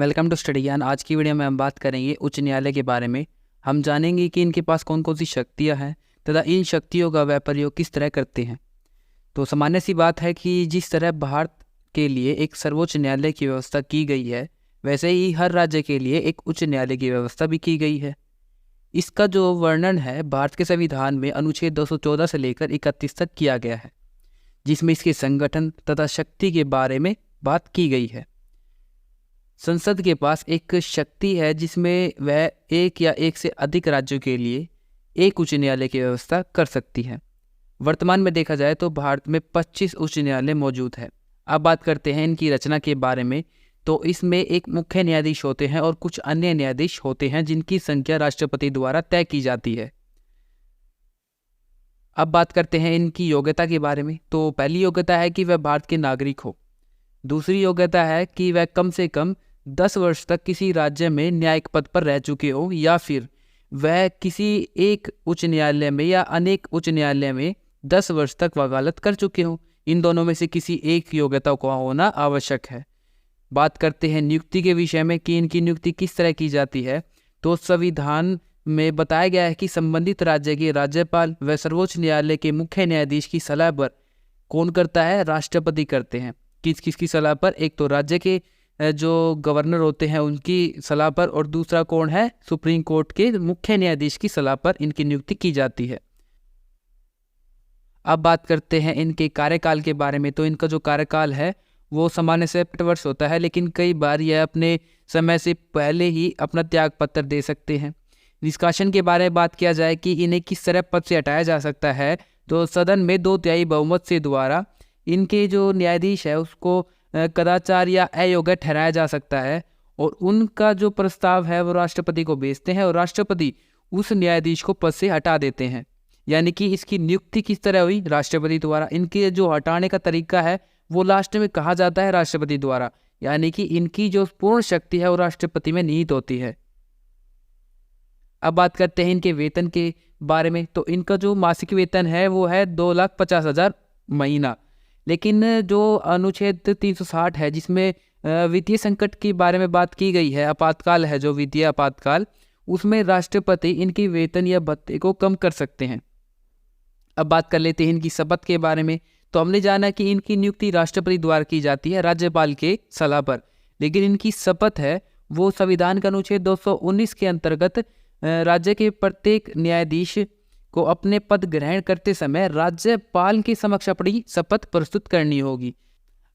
Welcome to study ज्ञान। आज की वीडियो में हम बात करेंगे उच्च न्यायालय के बारे में। हम जानेंगे कि इनके पास कौन कौन सी शक्तियां हैं तथा इन शक्तियों का वह प्रयोग किस तरह करते हैं। तो सामान्य सी बात है कि जिस तरह भारत के लिए एक सर्वोच्च न्यायालय की व्यवस्था की गई है, वैसे ही हर राज्य के लिए एक उच्च न्यायालय की व्यवस्था भी की गई है। इसका जो वर्णन है भारत के संविधान में अनुच्छेद 214 से लेकर 31 तक किया गया है, जिसमें इसके संगठन तथा शक्ति के बारे में बात की गई है। संसद के पास एक शक्ति है जिसमें वह एक या एक से अधिक राज्यों के लिए एक उच्च न्यायालय की व्यवस्था कर सकती है। वर्तमान में देखा जाए तो भारत में 25 उच्च न्यायालय मौजूद है। अब बात करते हैं इनकी रचना के बारे में। तो इसमें एक मुख्य न्यायाधीश होते हैं और कुछ अन्य न्यायाधीश होते हैं जिनकी संख्या राष्ट्रपति द्वारा तय की जाती है। अब बात करते हैं इनकी योग्यता के बारे में। तो पहली योग्यता है कि वह भारत के नागरिक हो। दूसरी योग्यता है कि वह कम से कम 10 वर्ष तक किसी राज्य में न्यायिक पद पर रह चुके हो, या फिर वह किसी एक उच्च न्यायालय में या अनेक उच्च न्यायालय में 10 वर्ष तक वकालत कर चुके हो। इन दोनों में से किसी एक योग्यता का होना आवश्यक है। बात करते हैं नियुक्ति के विषय में कि इनकी नियुक्ति किस तरह की जाती है। तो संविधान में बताया गया है कि संबंधित राज्य के राज्यपाल व सर्वोच्च न्यायालय के मुख्य न्यायाधीश की सलाह पर कौन करता है? राष्ट्रपति करते हैं। किस किस की सलाह पर? एक तो राज्य के जो गवर्नर होते हैं उनकी सलाह पर, और दूसरा कौन है? सुप्रीम कोर्ट के मुख्य न्यायाधीश की सलाह पर इनकी नियुक्ति की जाती है। अब बात करते हैं इनके कार्यकाल के बारे में। तो इनका जो कार्यकाल है वो सामान्य से 8 वर्ष होता है, लेकिन कई बार यह अपने समय से पहले ही अपना त्याग पत्र दे सकते हैं। निष्कासन के बारे में बात किया जाए कि इन्हें किस तरह पद से हटाया जा सकता है, तो सदन में 2/3 बहुमत से द्वारा इनके जो न्यायाधीश है उसको कदाचार या अयोग्य ठहराया जा सकता है, और उनका जो प्रस्ताव है वो राष्ट्रपति को भेजते हैं और राष्ट्रपति उस न्यायाधीश को पद से हटा देते हैं। यानी कि इसकी नियुक्ति किस तरह हुई? राष्ट्रपति द्वारा। इनके जो हटाने का तरीका है वो लास्ट में कहा जाता है राष्ट्रपति द्वारा। यानी कि इनकी जो पूर्ण शक्ति है वो राष्ट्रपति में निहित होती है। अब बात करते हैं इनके वेतन के बारे में। तो इनका जो मासिक वेतन है वो है 2,50,000 महीना। लेकिन जो अनुच्छेद 360 है जिसमें वित्तीय संकट के बारे में बात की गई है, आपातकाल है जो वित्तीय आपातकाल, उसमें राष्ट्रपति इनकी वेतन या भत्ते को कम कर सकते हैं। अब बात कर लेते हैं इनकी शपथ के बारे में। तो हमने जाना कि इनकी नियुक्ति राष्ट्रपति द्वारा की जाती है राज्यपाल के सलाह पर, लेकिन इनकी शपथ है वो संविधान का अनुच्छेद 219 के अंतर्गत राज्य के प्रत्येक न्यायाधीश को अपने पद ग्रहण करते समय राज्यपाल के समक्ष अपनी शपथ प्रस्तुत करनी होगी।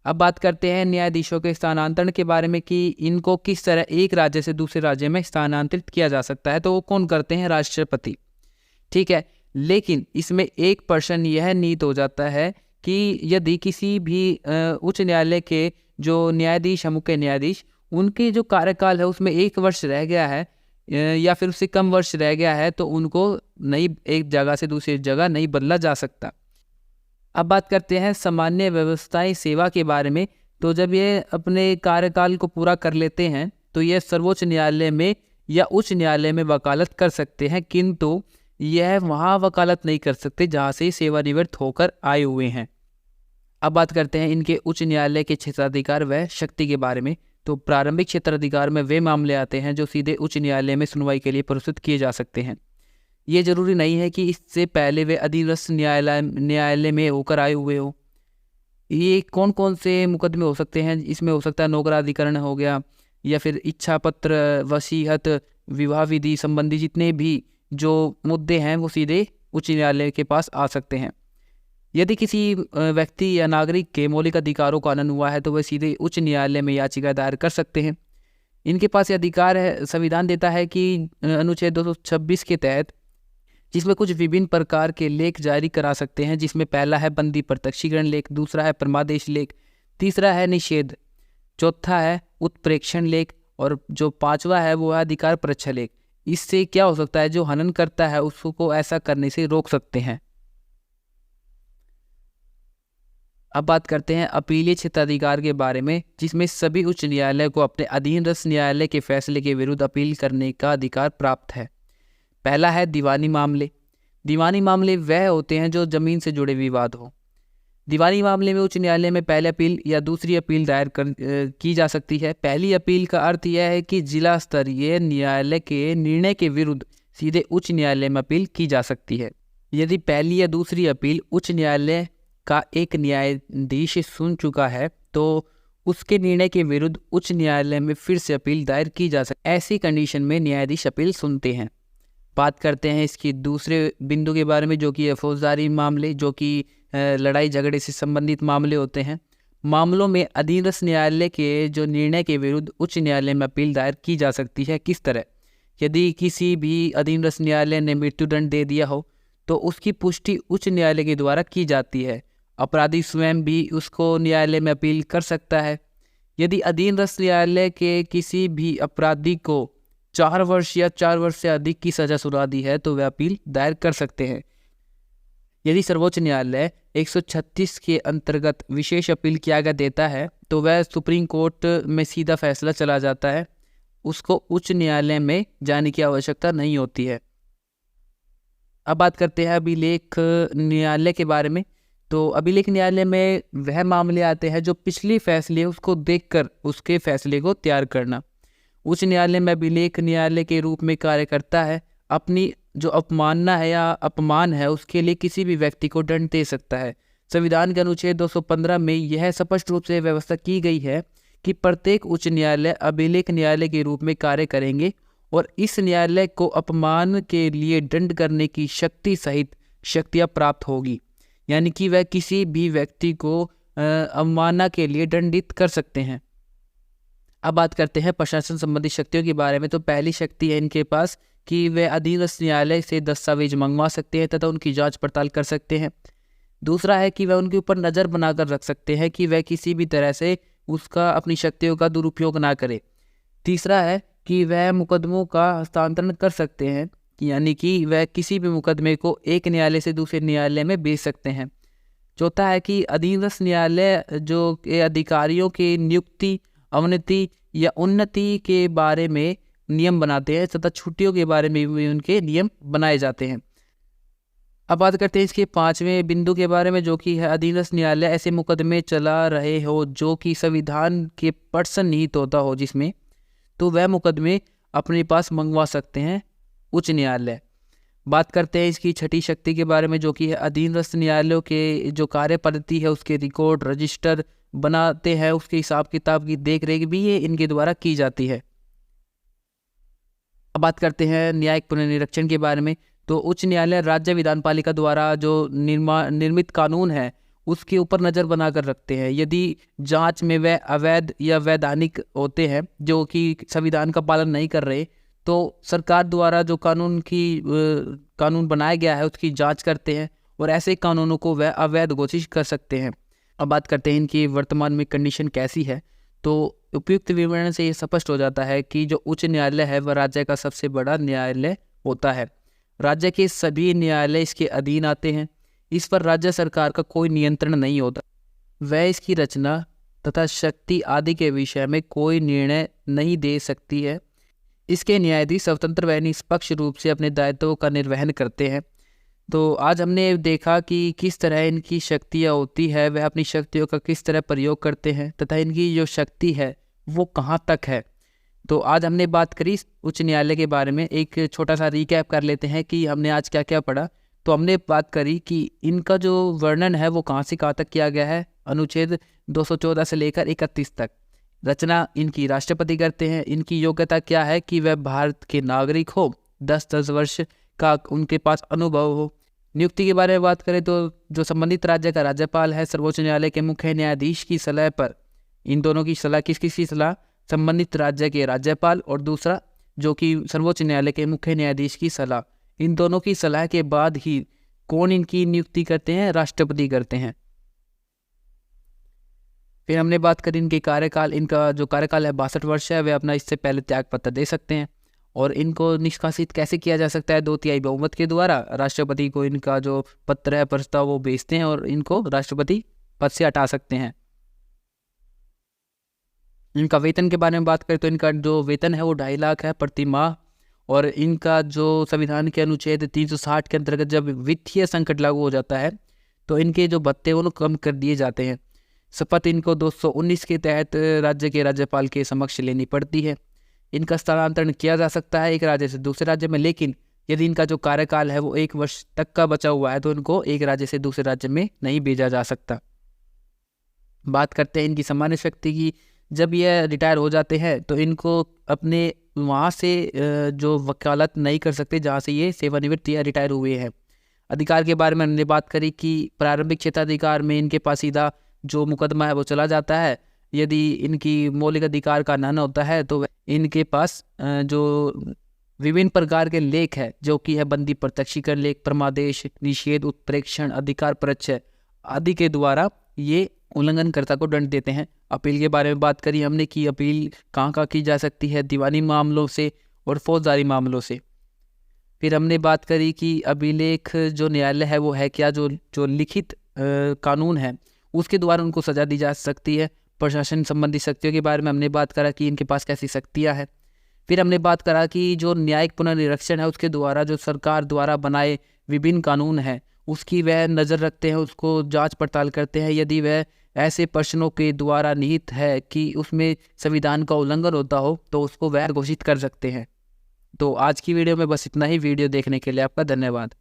अब बात करते हैं न्यायाधीशों के स्थानांतरण के बारे में कि इनको किस तरह एक राज्य से दूसरे राज्य में स्थानांतरित किया जा सकता है। तो वो कौन करते हैं? राष्ट्रपति। ठीक है, लेकिन इसमें एक प्रश्न यह निहित हो जाता है कि यदि किसी भी उच्च न्यायालय के जो न्यायाधीश है, मुख्य न्यायाधीश, उनके जो कार्यकाल है उसमें 1 वर्ष रह गया है या फिर उससे कम वर्ष रह गया है, तो उनको नई एक जगह से दूसरी जगह नहीं बदला जा सकता। अब बात करते हैं सामान्य व्यवस्थाएं सेवा के बारे में। तो जब ये अपने कार्यकाल को पूरा कर लेते हैं तो ये सर्वोच्च न्यायालय में या उच्च न्यायालय में वकालत कर सकते हैं, किंतु यह वहाँ वकालत नहीं कर सकते जहाँ से सेवानिवृत्त होकर आए हुए हैं। अब बात करते हैं इनके उच्च न्यायालय के क्षेत्राधिकार व शक्ति के बारे में। तो प्रारंभिक क्षेत्राधिकार में वे मामले आते हैं जो सीधे उच्च न्यायालय में सुनवाई के लिए प्रस्तुत किए जा सकते हैं। ये जरूरी नहीं है कि इससे पहले वे अधीनस्थ न्यायालय में होकर आए हुए हो। ये कौन कौन से मुकदमे हो सकते हैं? इसमें हो सकता है नौकराधिकरण हो गया, या फिर इच्छा पत्र, वसीयत, विवाह विधि संबंधी जितने भी जो मुद्दे हैं वो सीधे उच्च न्यायालय के पास आ सकते हैं। यदि किसी व्यक्ति या नागरिक के मौलिक अधिकारों का हनन हुआ है तो वह सीधे उच्च न्यायालय में याचिका दायर कर सकते हैं। इनके पास ये अधिकार है, संविधान देता है कि अनुच्छेद 226 के तहत, जिसमें कुछ विभिन्न प्रकार के लेख जारी करा सकते हैं, जिसमें पहला है बंदी प्रत्यक्षीकरण लेख, दूसरा है परमादेश लेख, तीसरा है निषेध, चौथा है उत्प्रेक्षण लेख, और जो 5वां है वो है अधिकार परीक्षा लेख। इससे क्या हो सकता है? जो हनन करता है उसको ऐसा करने से रोक सकते हैं। अब बात करते हैं अपीलीय क्षेत्राधिकार के बारे में, जिसमें सभी उच्च न्यायालय को अपने अधीनस्थ न्यायालय के फैसले के विरुद्ध अपील करने का अधिकार प्राप्त है। पहला है दीवानी मामले। दीवानी मामले वह होते हैं जो जमीन से जुड़े विवाद हो। दीवानी मामले में उच्च न्यायालय में पहले अपील या दूसरी अपील दायर की जा सकती है। पहली अपील का अर्थ यह है कि जिला स्तरीय न्यायालय के निर्णय के विरुद्ध सीधे उच्च न्यायालय में अपील की जा सकती है। यदि पहली या दूसरी अपील उच्च न्यायालय का एक न्यायाधीश सुन चुका है तो उसके निर्णय के विरुद्ध उच्च न्यायालय में फिर से अपील दायर की जा सकती है। ऐसी कंडीशन में न्यायाधीश अपील सुनते हैं। बात करते हैं इसकी दूसरे बिंदु के बारे में, जो कि है फौजदारी मामले, जो कि लड़ाई झगड़े से संबंधित मामले होते हैं। मामलों में अधीनस्थ न्यायालय के जो निर्णय के विरुद्ध उच्च न्यायालय में अपील दायर की जा सकती है। किस तरह? यदि किसी भी अधीनस्थ न्यायालय ने मृत्युदंड दे दिया हो तो उसकी पुष्टि उच्च न्यायालय के द्वारा की जाती है। अपराधी स्वयं भी उसको न्यायालय में अपील कर सकता है। यदि अधीनस्थ न्यायालय के किसी भी अपराधी को 4 वर्ष या 4 वर्ष से अधिक की सजा सुना दी है तो वह अपील दायर कर सकते हैं। यदि सर्वोच्च न्यायालय 136 के अंतर्गत विशेष अपील की आज्ञा देता है तो वह सुप्रीम कोर्ट में सीधा फैसला चला जाता है। उसको उच्च न्यायालय में जाने की आवश्यकता नहीं होती है। अब बात करते हैं अभिलेख न्यायालय के बारे में। तो अभिलेख न्यायालय में वह मामले आते हैं जो पिछली फैसले उसको देखकर उसके फैसले को तैयार करना। उच्च न्यायालय में अभिलेख न्यायालय के रूप में कार्य करता है। अपनी जो अपमानना है या अपमान है उसके लिए किसी भी व्यक्ति को दंड दे सकता है। संविधान के अनुच्छेद 215 में यह स्पष्ट रूप से व्यवस्था की गई है कि प्रत्येक उच्च न्यायालय अभिलेख न्यायालय के रूप में कार्य करेंगे और इस न्यायालय को अपमान के लिए दंड करने की शक्ति सहित शक्तियाँ प्राप्त होगी, यानी कि वह किसी भी व्यक्ति को अवमानना के लिए दंडित कर सकते हैं। अब बात करते हैं प्रशासन संबंधी शक्तियों के बारे में। तो पहली शक्ति है इनके पास कि वे अधीनस्थ न्यायालय से दस्तावेज मंगवा सकते हैं तथा उनकी जांच पड़ताल कर सकते हैं। दूसरा है कि वह उनके ऊपर नज़र बनाकर रख सकते हैं कि वह किसी भी तरह से उसका अपनी शक्तियों का दुरुपयोग ना करे। तीसरा है कि वह मुकदमों का हस्तांतरण कर सकते हैं, यानी कि वह किसी भी मुकदमे को एक न्यायालय से दूसरे न्यायालय में भेज सकते हैं। चौथा है कि अधीनस्थ न्यायालय जो अधिकारियों की नियुक्ति, अवनति या उन्नति के बारे में नियम बनाते हैं तथा छुट्टियों के बारे में भी उनके नियम बनाए जाते हैं। अब बात करते हैं इसके 5वें बिंदु के बारे में, जो कि है अधीनस्थ न्यायालय ऐसे मुकदमे चला रहे हो जो कि संविधान के पट से निहित होता हो जिसमें, तो वह मुकदमे अपने पास मंगवा सकते हैं उच्च न्यायालय। बात करते हैं इसकी छठी शक्ति के बारे में, जो कि है अधीनस्थ न्यायालयों के जो कार्य पद्धति है उसके रिकॉर्ड रजिस्टर बनाते हैं, उसके हिसाब किताब की देख रेख भी ये इनके द्वारा की जाती है। अब बात करते हैं न्यायिक पुनर्निरीक्षण के बारे में। तो उच्च न्यायालय राज्य विधानपालिका द्वारा जो निर्मित कानून है उसके ऊपर नज़र बनाकर रखते हैं। यदि जांच में वह अवैध या वैधानिक होते हैं जो कि संविधान का पालन नहीं कर रहे, तो सरकार द्वारा जो कानून बनाया गया है उसकी जांच करते हैं और ऐसे कानूनों को वह अवैध घोषित कर सकते हैं। अब बात करते हैं इनकी वर्तमान में कंडीशन कैसी है। तो उपयुक्त विवरण से ये स्पष्ट हो जाता है कि जो उच्च न्यायालय है वह राज्य का सबसे बड़ा न्यायालय होता है। राज्य के सभी न्यायालय इसके अधीन आते हैं। इस पर राज्य सरकार का कोई नियंत्रण नहीं होता। वह इसकी रचना तथा शक्ति आदि के विषय में कोई निर्णय नहीं दे सकती है। इसके न्यायाधीश स्वतंत्र व निष्पक्ष रूप से अपने दायित्वों का निर्वहन करते हैं। तो आज हमने देखा कि किस तरह इनकी शक्तियाँ होती है, वह अपनी शक्तियों का किस तरह प्रयोग करते हैं तथा इनकी जो शक्ति है वो कहाँ तक है। तो आज हमने बात करी उच्च न्यायालय के बारे में। एक छोटा सा रिकैप कर लेते हैं कि हमने आज क्या क्या पढ़ा। तो हमने बात करी कि इनका जो वर्णन है वो कहाँ से कहाँ तक किया गया है, अनुच्छेद 214 से लेकर 31 तक। रचना इनकी राष्ट्रपति करते हैं। इनकी योग्यता क्या है कि वह भारत के नागरिक हो, 10 वर्ष का उनके पास अनुभव हो। नियुक्ति के बारे में बात करें तो जो संबंधित राज्य का राज्यपाल है, सर्वोच्च न्यायालय के मुख्य न्यायाधीश की सलाह पर, इन दोनों की सलाह किसकी सलाह, संबंधित राज्य के राज्यपाल और दूसरा जो कि सर्वोच्च न्यायालय के मुख्य न्यायाधीश की सलाह, इन दोनों की सलाह के बाद ही कौन इनकी नियुक्ति करते हैं, राष्ट्रपति करते हैं। फिर हमने बात करी इनके कार्यकाल। इनका जो कार्यकाल है 62 वर्ष है। वे अपना इससे पहले त्यागपत्र दे सकते हैं और इनको निष्कासित कैसे किया जा सकता है, 2/3 बहुमत के द्वारा राष्ट्रपति को इनका जो पत्र है, प्रस्ताव वो भेजते हैं और इनको राष्ट्रपति पद से हटा सकते हैं। इनका वेतन के बारे में बात करें तो इनका जो वेतन है वो 2.5 लाख है प्रति माह। और इनका जो संविधान के अनुच्छेद 360 के अंतर्गत जब वित्तीय संकट लागू हो जाता है तो इनके जो भत्ते वो कम कर दिए जाते हैं। शपथ इनको 219 के तहत राज्य के राज्यपाल के समक्ष लेनी पड़ती है। इनका स्थानांतरण किया जा सकता है एक राज्य से दूसरे राज्य में, लेकिन यदि इनका जो कार्यकाल है वो 1 वर्ष तक का बचा हुआ है तो इनको एक राज्य से दूसरे राज्य में नहीं भेजा जा सकता। बात करते हैं इनकी सामान्य शक्ति की। जब यह रिटायर हो जाते हैं तो इनको अपने वहाँ से जो वकालत नहीं कर सकते जहाँ से ये सेवानिवृत्त या रिटायर हुए हैं। अधिकार के बारे में हमने बात करी कि प्रारंभिक क्षेत्राधिकार में इनके पास सीधा जो मुकदमा है वो चला जाता है। यदि इनकी मौलिक अधिकार का हनन होता है तो इनके पास जो विभिन्न प्रकार के लेख है जो कि है बंदी प्रत्यक्षीकरण लेख, परमादेश, निषेध, उत्प्रेक्षण, अधिकार परिचय आदि के द्वारा ये उल्लंघनकर्ता को दंड देते हैं। अपील के बारे में बात करी हमने कि अपील कहाँ की जा सकती है, दीवानी मामलों से और फौजदारी मामलों से। फिर हमने बात करी कि अभिलेख जो न्यायालय है वो है क्या, जो लिखित कानून है उसके द्वारा उनको सजा दी जा सकती है। प्रशासन संबंधी शक्तियों के बारे में हमने बात करा कि इनके पास कैसी शक्तियाँ हैं। फिर हमने बात करा कि जो न्यायिक पुनर्निरीक्षण है उसके द्वारा जो सरकार द्वारा बनाए विभिन्न कानून हैं उसकी वह नज़र रखते हैं, उसको जांच पड़ताल करते हैं। यदि वह ऐसे प्रश्नों के द्वारा निहित है कि उसमें संविधान का उल्लंघन होता हो तो उसको वह घोषित कर सकते हैं। तो आज की वीडियो में बस इतना ही। वीडियो देखने के लिए आपका धन्यवाद।